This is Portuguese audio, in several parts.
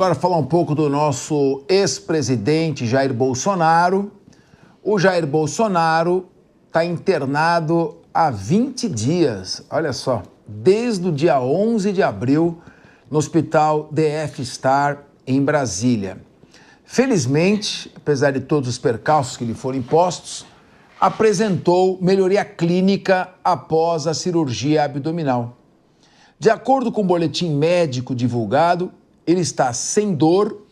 Agora falar um pouco do nosso ex-presidente Jair Bolsonaro. O Jair Bolsonaro está internado há 20 dias, olha só, desde o dia 11 de abril, no Hospital DF Star, em Brasília. Felizmente, apesar de todos os percalços que lhe foram impostos, apresentou melhoria clínica após a cirurgia abdominal. De acordo com o boletim médico divulgado, ele está sem dor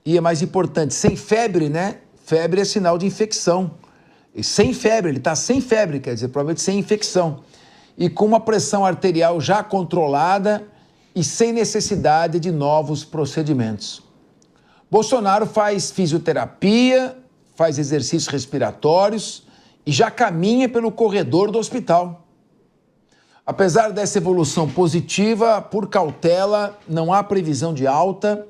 e, é mais importante, sem febre, né? Febre é sinal de infecção. E sem febre, ele está sem febre, quer dizer, provavelmente sem infecção. E com uma pressão arterial já controlada e sem necessidade de novos procedimentos. Bolsonaro faz fisioterapia, faz exercícios respiratórios e já caminha pelo corredor do hospital. Apesar dessa evolução positiva, por cautela, não há previsão de alta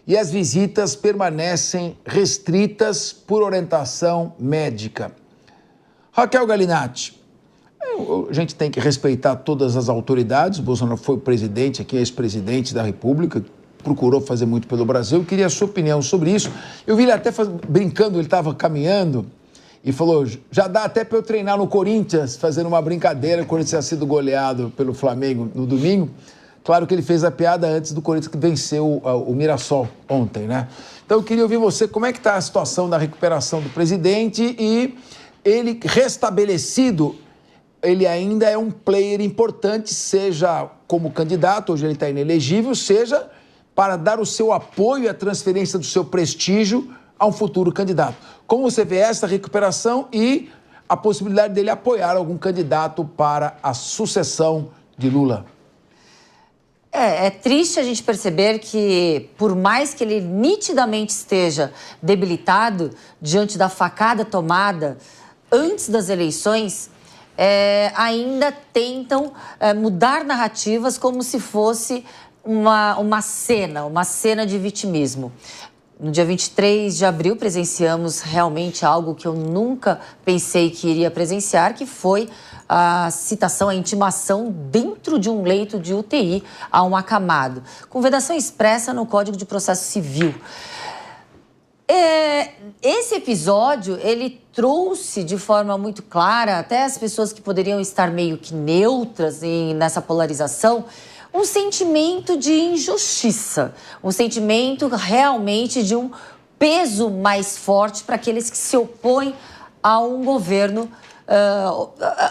e as visitas permanecem restritas por orientação médica. Raquel Galinatti, a gente tem que respeitar todas as autoridades. O Bolsonaro foi presidente, aqui é ex-presidente da República, procurou fazer muito pelo Brasil. Eu queria a sua opinião sobre isso. Eu vi ele até brincando, ele estava caminhando e falou, já dá até para eu treinar no Corinthians, fazendo uma brincadeira, o Corinthians tinha sido goleado pelo Flamengo no domingo. Claro que ele fez a piada antes do Corinthians que venceu o Mirassol ontem, né? Então eu queria ouvir você, como é que está a situação da recuperação do presidente e ele restabelecido, ele ainda é um player importante, seja como candidato, hoje ele está inelegível, seja para dar o seu apoio e a transferência do seu prestígio a um futuro candidato. Como você vê essa recuperação e a possibilidade dele apoiar algum candidato para a sucessão de Lula? É triste a gente perceber que, por mais que ele nitidamente esteja debilitado diante da facada tomada antes das eleições, ainda tentam mudar narrativas como se fosse uma cena de vitimismo. No dia 23 de abril, presenciamos realmente algo que eu nunca pensei que iria presenciar, que foi a citação, a intimação dentro de um leito de UTI a um acamado, com vedação expressa no Código de Processo Civil. Esse episódio, ele trouxe de forma muito clara, até as pessoas que poderiam estar meio que neutras nessa polarização, um sentimento de injustiça, um sentimento realmente de um peso mais forte para aqueles que se opõem a um governo,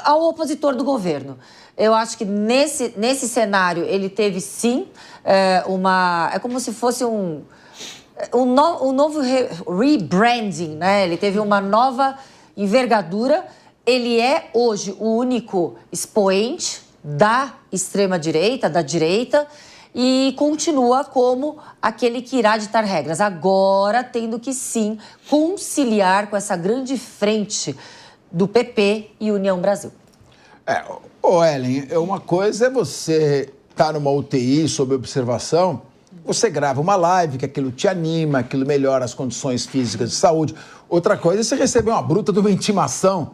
ao opositor do governo. Eu acho que nesse cenário ele teve sim é como se fosse um novo rebranding, né? Ele teve uma nova envergadura. Ele é hoje o único expoente da extrema-direita, da direita, e continua como aquele que irá ditar regras. Agora, tendo que, sim, conciliar com essa grande frente do PP e União Brasil. Ellen, uma coisa é você estar numa UTI sob observação, você grava uma live, que aquilo te anima, aquilo melhora as condições físicas de saúde. Outra coisa é você receber uma bruta de uma intimação,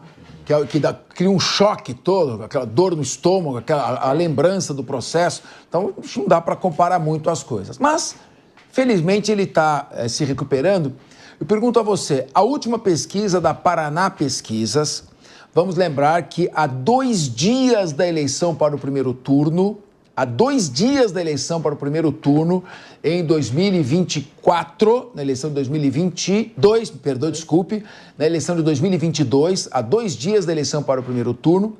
que cria um choque todo, aquela dor no estômago, a lembrança do processo. Então, não dá para comparar muito as coisas. Mas, felizmente, ele está se recuperando. Eu pergunto a você, a última pesquisa da Paraná Pesquisas, vamos lembrar que há 2 dias da eleição para o primeiro turno, em 2024, na eleição de 2022, na eleição de 2022, há 2 dias da eleição para o primeiro turno,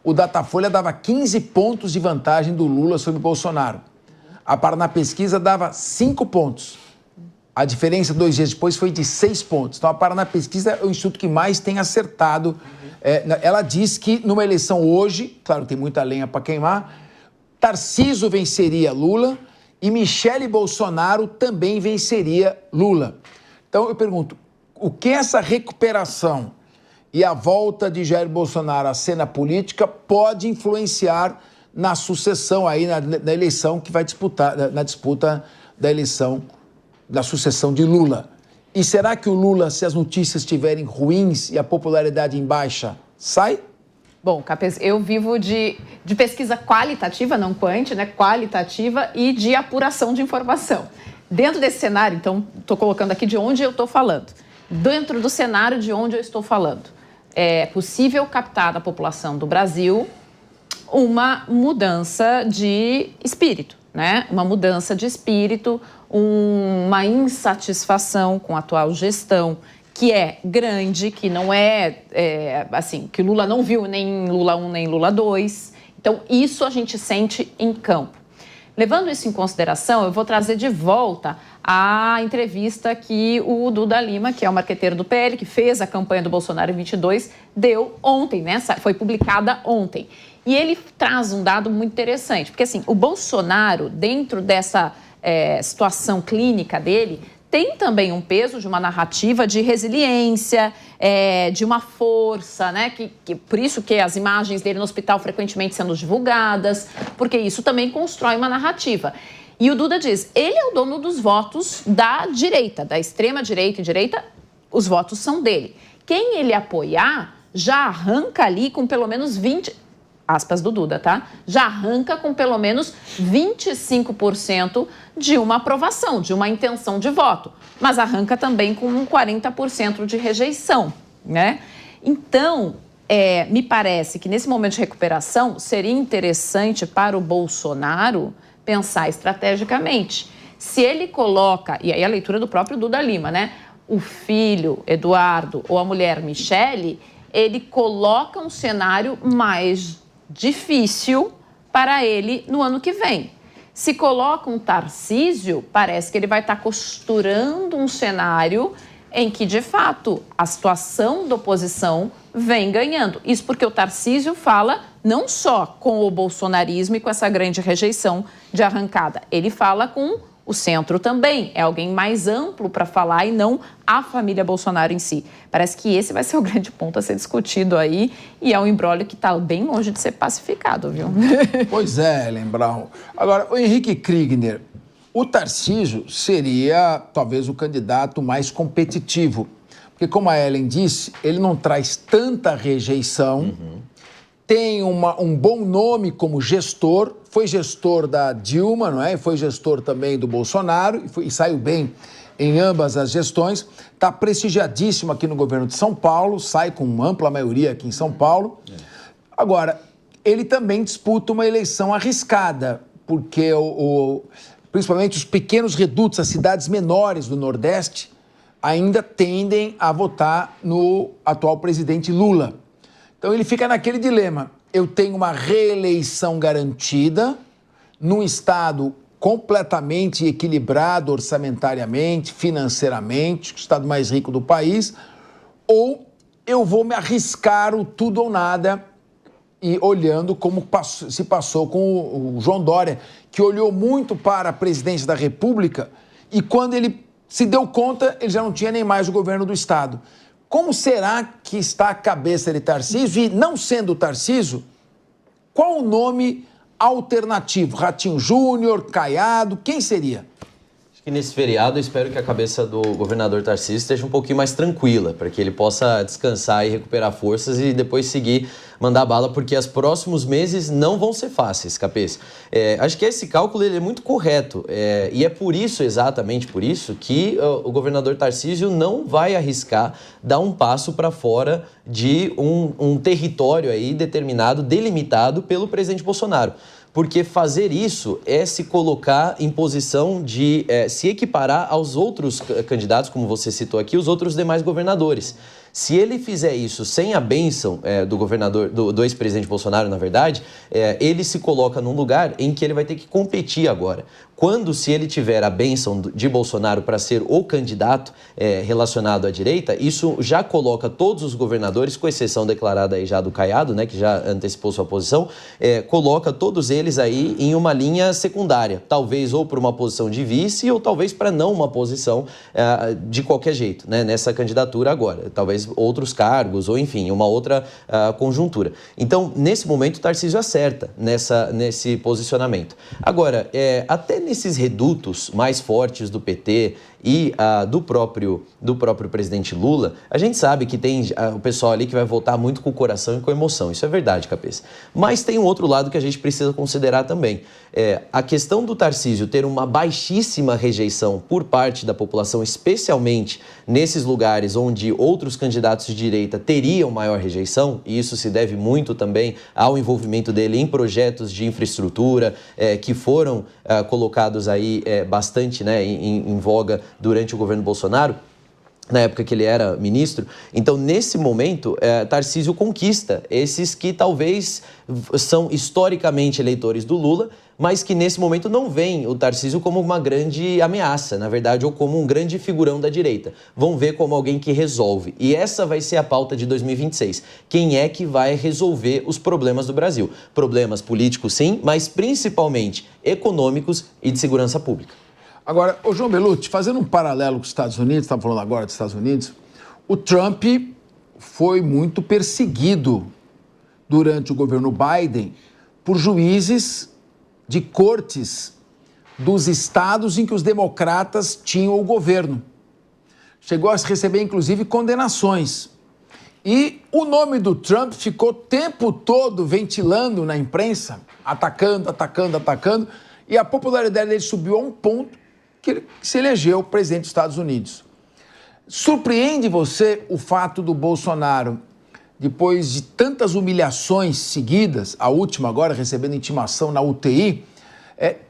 o Datafolha dava 15 pontos de vantagem do Lula sobre Bolsonaro. A Paraná Pesquisa dava 5 pontos. A diferença 2 dias depois foi de 6 pontos. Então, a Paraná Pesquisa é o instituto que mais tem acertado. Ela diz que numa eleição hoje, claro, tem muita lenha para queimar, Tarcísio venceria Lula e Michele Bolsonaro também venceria Lula. Então eu pergunto, o que essa recuperação e a volta de Jair Bolsonaro à cena política pode influenciar na sucessão aí, na eleição que vai disputar, na disputa da eleição da sucessão de Lula? E será que o Lula, se as notícias estiverem ruins e a popularidade em baixa, sai? Bom, Capês, eu vivo de pesquisa qualitativa, não quant, né? Qualitativa e de apuração de informação. Dentro desse cenário, então, estou colocando aqui de onde eu estou falando. Dentro do cenário de onde eu estou falando, é possível captar da população do Brasil uma mudança de espírito, né? Uma mudança de espírito, uma insatisfação com a atual gestão, que é grande, que não assim, que Lula não viu nem Lula 1 nem Lula 2. Então, isso a gente sente em campo. Levando isso em consideração, eu vou trazer de volta a entrevista que o Duda Lima, que é o marqueteiro do PL, que fez a campanha do Bolsonaro em 22, deu ontem, né? Foi publicada ontem. E ele traz um dado muito interessante, porque assim, o Bolsonaro, dentro dessa situação clínica dele, tem também um peso de uma narrativa de resiliência, de uma força, né? Por isso que as imagens dele no hospital frequentemente sendo divulgadas, porque isso também constrói uma narrativa. E o Duda diz, ele é o dono dos votos da direita, da extrema-direita e direita, os votos são dele. Quem ele apoiar já arranca ali com pelo menos 20... aspas do Duda, tá? Já arranca com pelo menos 25% de uma aprovação, de uma intenção de voto. Mas arranca também com um 40% de rejeição, né? Então, me parece que nesse momento de recuperação seria interessante para o Bolsonaro pensar estrategicamente. Se ele coloca, e aí a leitura do próprio Duda Lima, né? O filho, Eduardo, ou a mulher, Michele, ele coloca um cenário mais difícil para ele no ano que vem. Se coloca um Tarcísio, parece que ele vai estar costurando um cenário em que, de fato, a situação da oposição vem ganhando. Isso porque o Tarcísio fala não só com o bolsonarismo e com essa grande rejeição de arrancada, ele fala com o centro também, é alguém mais amplo para falar e não a família Bolsonaro em si. Parece que esse vai ser o grande ponto a ser discutido aí e é um imbróglio que está bem longe de ser pacificado, viu? Pois é, Ellen Brown. Agora, o Henrique Kriegner, o Tarcísio seria talvez o candidato mais competitivo, porque como a Ellen disse, ele não traz tanta rejeição, tem um bom nome como gestor, foi gestor da Dilma, não é? Foi gestor também do Bolsonaro e saiu bem em ambas as gestões. Está prestigiadíssimo aqui no governo de São Paulo, sai com ampla maioria aqui em São Paulo. Agora, ele também disputa uma eleição arriscada, porque principalmente os pequenos redutos, as cidades menores do Nordeste, ainda tendem a votar no atual presidente Lula. Então ele fica naquele dilema, eu tenho uma reeleição garantida num estado completamente equilibrado orçamentariamente, financeiramente, o estado mais rico do país, ou eu vou me arriscar o tudo ou nada e olhando como se passou com o João Dória, que olhou muito para a presidência da República e quando ele se deu conta, ele já não tinha nem mais o governo do estado. Como será que está a cabeça de Tarcísio? E não sendo Tarcísio, qual o nome alternativo? Ratinho Júnior, Caiado, quem seria? Acho que nesse feriado eu espero que a cabeça do governador Tarcísio esteja um pouquinho mais tranquila, para que ele possa descansar e recuperar forças e depois seguir, mandar bala, porque os próximos meses não vão ser fáceis, Capês. Acho que esse cálculo ele é muito correto e é por isso, exatamente por isso, que o governador Tarcísio não vai arriscar dar um passo para fora de um território aí determinado, delimitado pelo presidente Bolsonaro. Porque fazer isso é se colocar em posição de se equiparar aos outros candidatos, como você citou aqui, os outros demais governadores. Se ele fizer isso sem a bênção do governador, do ex-presidente Bolsonaro, na verdade, ele se coloca num lugar em que ele vai ter que competir agora. Se ele tiver a bênção de Bolsonaro para ser o candidato relacionado à direita, isso já coloca todos os governadores, com exceção declarada aí já do Caiado, né, que já antecipou sua posição, coloca todos eles aí em uma linha secundária, talvez ou por uma posição de vice ou talvez para não uma posição de qualquer jeito, né, nessa candidatura agora, talvez outros cargos ou enfim, uma outra conjuntura. Então, nesse momento, o Tarcísio acerta nesse posicionamento. Agora, até nesses redutos mais fortes do PT e do próprio presidente Lula, a gente sabe que tem o pessoal ali que vai votar muito com o coração e com a emoção. Isso é verdade, Cabeça. Mas tem um outro lado que a gente precisa considerar também. A questão do Tarcísio ter uma baixíssima rejeição por parte da população, especialmente nesses lugares onde outros candidatos de direita teriam maior rejeição, e isso se deve muito também ao envolvimento dele em projetos de infraestrutura que foram colocados aí bastante, né, em voga durante o governo Bolsonaro, na época que ele era ministro. Então, nesse momento, Tarcísio conquista esses que talvez são historicamente eleitores do Lula, mas que nesse momento não veem o Tarcísio como uma grande ameaça, na verdade, ou como um grande figurão da direita. Vão ver como alguém que resolve. E essa vai ser a pauta de 2026. Quem é que vai resolver os problemas do Brasil? Problemas políticos, sim, mas principalmente econômicos e de segurança pública. Agora, ô João Belutti, fazendo um paralelo com os Estados Unidos, estamos falando agora dos Estados Unidos, o Trump foi muito perseguido durante o governo Biden por juízes de cortes dos estados em que os democratas tinham o governo. Chegou a receber, inclusive, condenações. E o nome do Trump ficou o tempo todo ventilando na imprensa, atacando, e a popularidade dele subiu a um ponto que ele se elegeu presidente dos Estados Unidos. Surpreende você o fato do Bolsonaro, depois de tantas humilhações seguidas, a última agora recebendo intimação na UTI,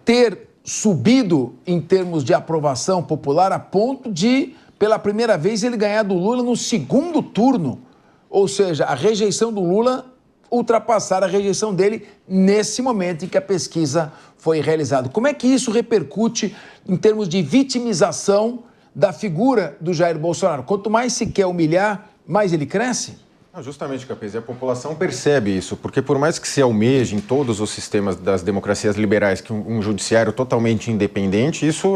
ter subido em termos de aprovação popular a ponto de, pela primeira vez, ele ganhar do Lula no segundo turno? Ou seja, a rejeição do Lula ultrapassar a rejeição dele nesse momento em que a pesquisa foi realizada. Como é que isso repercute em termos de vitimização da figura do Jair Bolsonaro? Quanto mais se quer humilhar, mais ele cresce? Justamente, Capês, e a população percebe isso, porque por mais que se almeje em todos os sistemas das democracias liberais que um judiciário totalmente independente, isso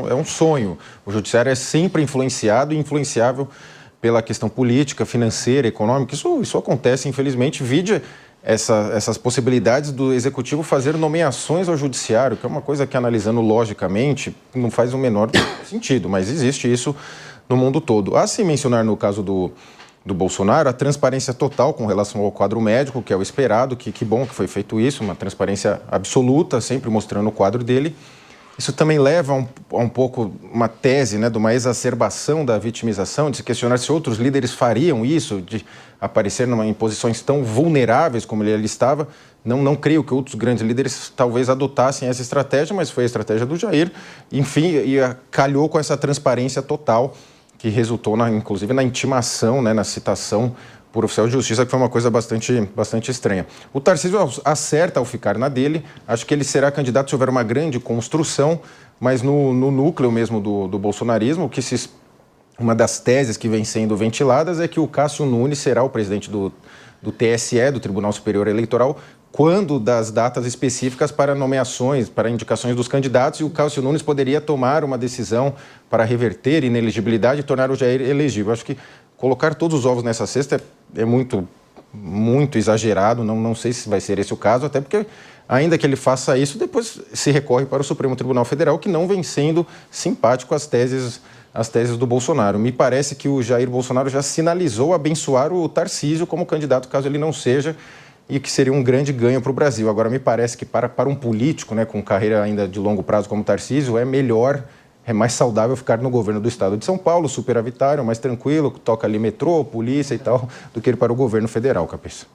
é um sonho. O judiciário é sempre influenciado e influenciável pela questão política, financeira, econômica. Isso acontece, infelizmente, vide essas possibilidades do executivo fazer nomeações ao judiciário, que é uma coisa que, analisando logicamente, não faz o menor sentido, mas existe isso no mundo todo. A se mencionar no caso do Bolsonaro, a transparência total com relação ao quadro médico, que é o esperado, que bom que foi feito isso, uma transparência absoluta, sempre mostrando o quadro dele. Isso também leva a um pouco uma tese, né, de uma exacerbação da vitimização, de se questionar se outros líderes fariam isso, de aparecer em posições tão vulneráveis como ele estava. Não creio que outros grandes líderes talvez adotassem essa estratégia, mas foi a estratégia do Jair. Enfim, calhou com essa transparência total, que resultou, inclusive, na intimação, né, na citação por oficial de justiça, que foi uma coisa bastante estranha. O Tarcísio acerta ao ficar na dele. Acho que ele será candidato se houver uma grande construção, mas no núcleo mesmo do bolsonarismo, uma das teses que vem sendo ventiladas é que o Cássio Nunes será o presidente do TSE, do Tribunal Superior Eleitoral, quando das datas específicas para nomeações, para indicações dos candidatos, e o Cássio Nunes poderia tomar uma decisão para reverter inelegibilidade e tornar o Jair elegível. Acho que colocar todos os ovos nessa cesta é muito exagerado, não sei se vai ser esse o caso, até porque, ainda que ele faça isso, depois se recorre para o Supremo Tribunal Federal, que não vem sendo simpático às teses do Bolsonaro. Me parece que o Jair Bolsonaro já sinalizou abençoar o Tarcísio como candidato, caso ele não seja, e que seria um grande ganho para o Brasil. Agora, me parece que para um político, né, com carreira ainda de longo prazo como Tarcísio, é mais saudável ficar no governo do estado de São Paulo, superavitário, mais tranquilo, toca ali metrô, polícia e tal, do que ir para o governo federal, Capês.